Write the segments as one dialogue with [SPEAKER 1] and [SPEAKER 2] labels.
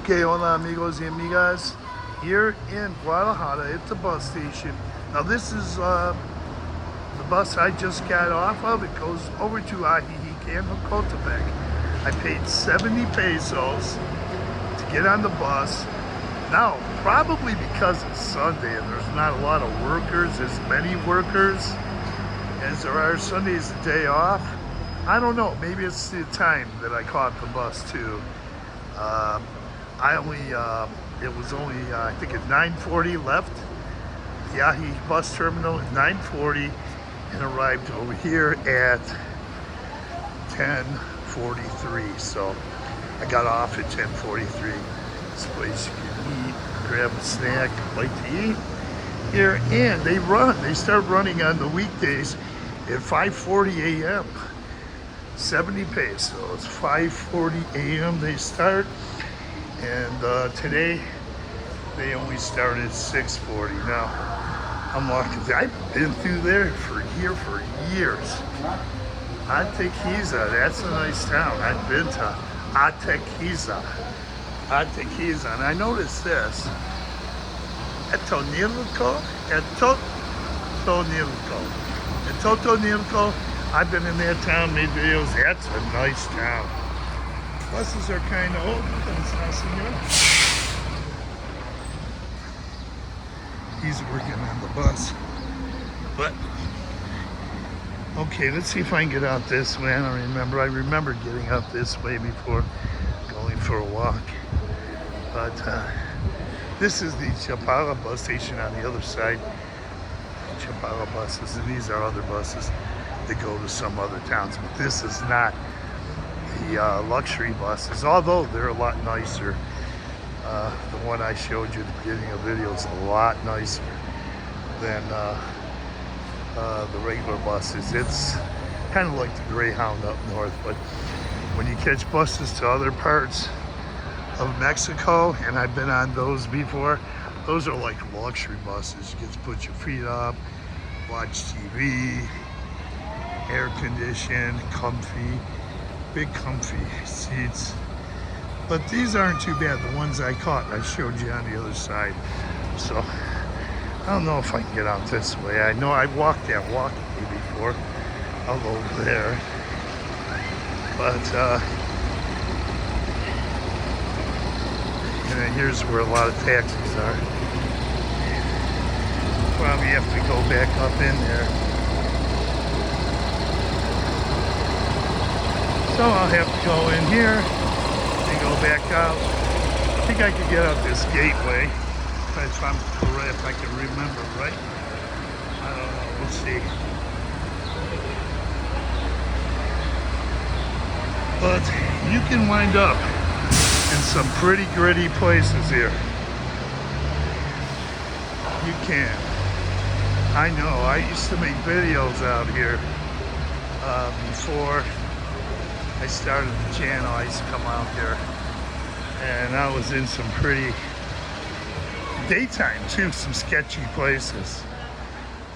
[SPEAKER 1] Okay, hola amigos y amigas. Here in Guadalajara at the bus station. Now this is the bus I just got off of. It goes over to Ajijic and Jocotepec. I paid 70 pesos to get on the bus. Now, probably because it's Sunday and there's not a lot of workers, as many workers as there are Sundays the day off. I don't know, maybe it's the time that I caught the bus too. It was only, I think at 9:40 left the Yahi bus terminal at 9:40 and arrived over here at 10:43. So I got off at 10:43. This place you can eat, grab a snack, like to eat here. And they start running on the weekdays at 5:40 a.m. 70 pesos, 5:40 a.m. they start. And today they only start at 6:40. Now I'm lucky. I've been through there for years. Atequiza, that's a nice town. I've been to Atequiza, and I noticed this. Totonilco. I've been in that town, made videos. That's a nice town. Buses are kind of old. He's working on the bus. But, okay, let's see if I can get out this way. I remember getting out this way before going for a walk. But this is the Chapala bus station on the other side. Chapala buses, and these are other buses that go to some other towns. But this is not the luxury buses, although they're a lot nicer. The one I showed you at the beginning of the video is a lot nicer than the regular buses. It's kind of like the Greyhound up north, but when you catch buses to other parts of Mexico, and I've been on those before, those are like luxury buses. You get to put your feet up, watch TV, air conditioned, comfy, big comfy seats. But these aren't too bad, the ones I caught, I showed you on the other side. So I don't know if I can get out this way. I know I walked that walkway before, all over there. But here's where a lot of taxis are. Probably have to go back up in there. So I'll have to go in here and go back out. I think I could get out this gateway if I'm correct, if I can remember right. I don't know, we'll see. But you can wind up in some pretty gritty places here. You can. I know, I used to make videos out here before I started the channel. I used to come out here, and I was in some pretty, daytime too, some sketchy places,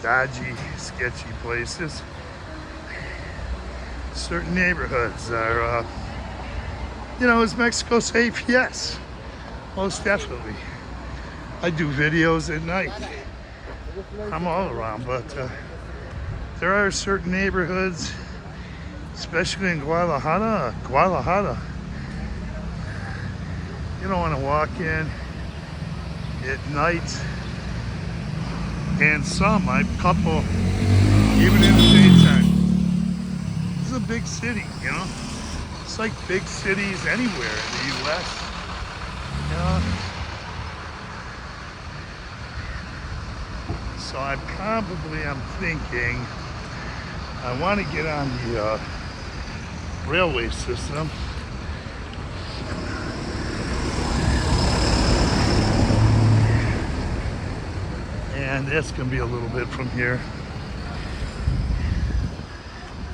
[SPEAKER 1] dodgy, sketchy places. Certain neighborhoods are, is Mexico safe? Yes, most definitely. I do videos at night. I'm all around, but there are certain neighborhoods, especially in Guadalajara, you don't want to walk in at night. And some, a couple, even in the daytime. This is a big city, It's like big cities anywhere in the U.S., So I'm thinking, I want to get on the railway system. And that's going to be a little bit from here.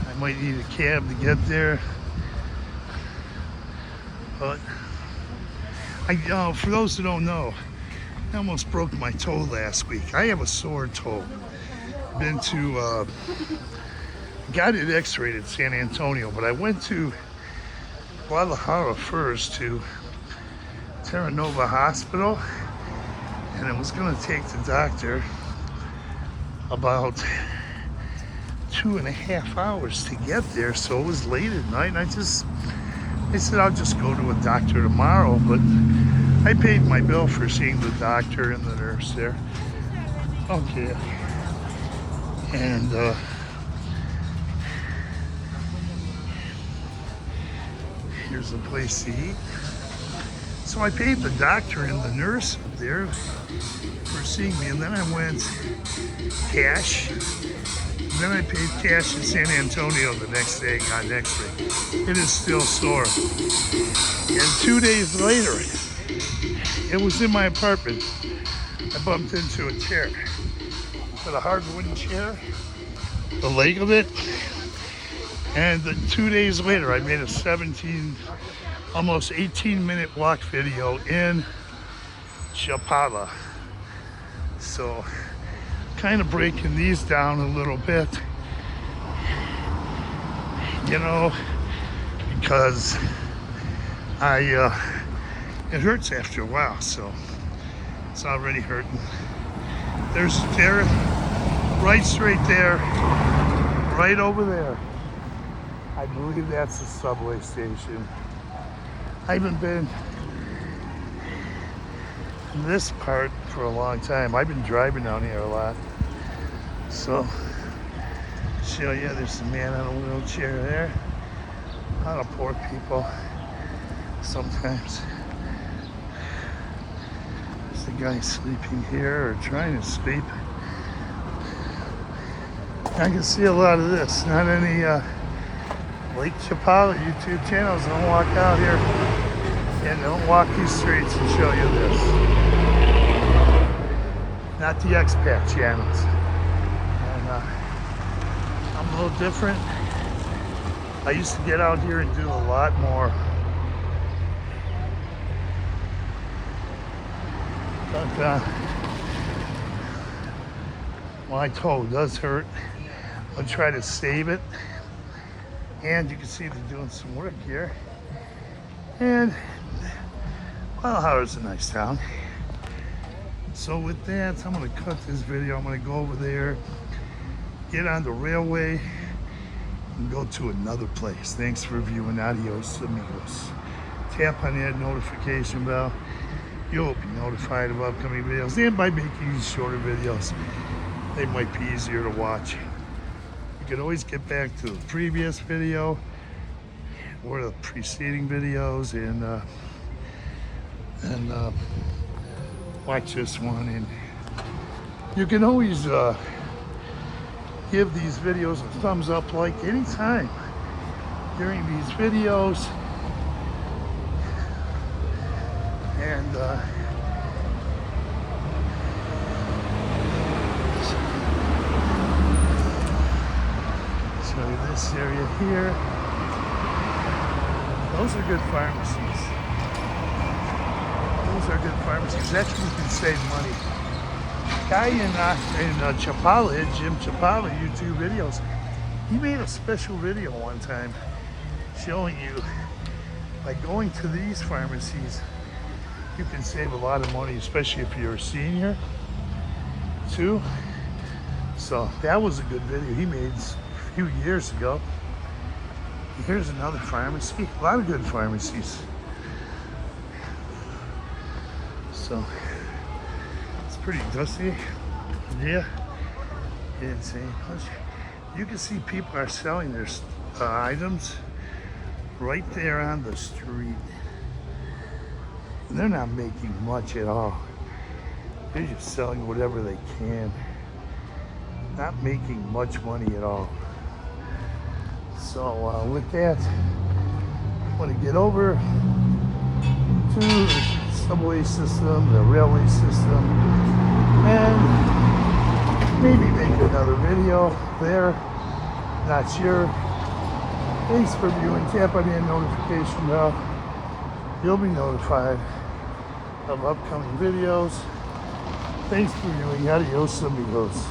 [SPEAKER 1] I might need a cab to get there. But, for those who don't know, I almost broke my toe last week. I have a sore toe. Been to, got it x-rayed at San Antonio, but I went to Guadalajara first to Terra Nova Hospital, and it was going to take the doctor about 2.5 hours to get there, so it was late at night, and I said I'll just go to a doctor tomorrow, but I paid my bill for seeing the doctor and the nurse there. Okay. And here's a place to eat. So I paid the doctor and the nurse there for seeing me, and then I went cash. And then I paid cash in San Antonio the next day, got an X-ray. It is still sore. And 2 days later, it was in my apartment. I bumped into a chair, with a hard wooden chair, the leg of it. And then 2 days later, I made a 17, almost 18-minute walk video in Chapala. So, kind of breaking these down a little bit, you know, because it hurts after a while, so it's already hurting. There's there, right straight there, right over there. I believe that's the subway station. I haven't been in this part for a long time. I've been driving down here a lot. So, show you, there's a man on a wheelchair there. A lot of poor people sometimes. There's a guy sleeping here or trying to sleep. I can see a lot of this. Not any Lake Chapala YouTube channels. Don't walk out here and don't walk these streets and show you this. Not the expat channels. And I'm a little different. I used to get out here and do a lot more. But my toe does hurt. I'll try to save it. And you can see they're doing some work here. And Guadalajara's a nice town. So with that, I'm gonna cut this video. I'm gonna go over there, get on the railway, and go to another place. Thanks for viewing. Adios, amigos. Tap on that notification bell. You'll be notified of upcoming videos. And by making these shorter videos, they might be easier to watch. You can always get back to the previous video or the preceding videos and watch this one. And you can always give these videos a thumbs up, like anytime during these videos. And show you this area here. Those are good pharmacies. Those are good pharmacies. Actually, you can save money. Guy in Chapala, Jim Chapala YouTube videos, he made a special video one time showing you by going to these pharmacies, you can save a lot of money, especially if you're a senior too. So that was a good video he made a few years ago. Here's another pharmacy, a lot of good pharmacies. So it's pretty dusty. Yeah, insane. You can see people are selling their items right there on the street. And they're not making much at all. They're just selling whatever they can. Not making much money at all. So with that, I want to get over to the subway system, the railway system, and maybe make another video there. Not sure. Thanks for viewing. Tap on that notification bell. You'll be notified of upcoming videos. Thanks for viewing. Adios, amigos.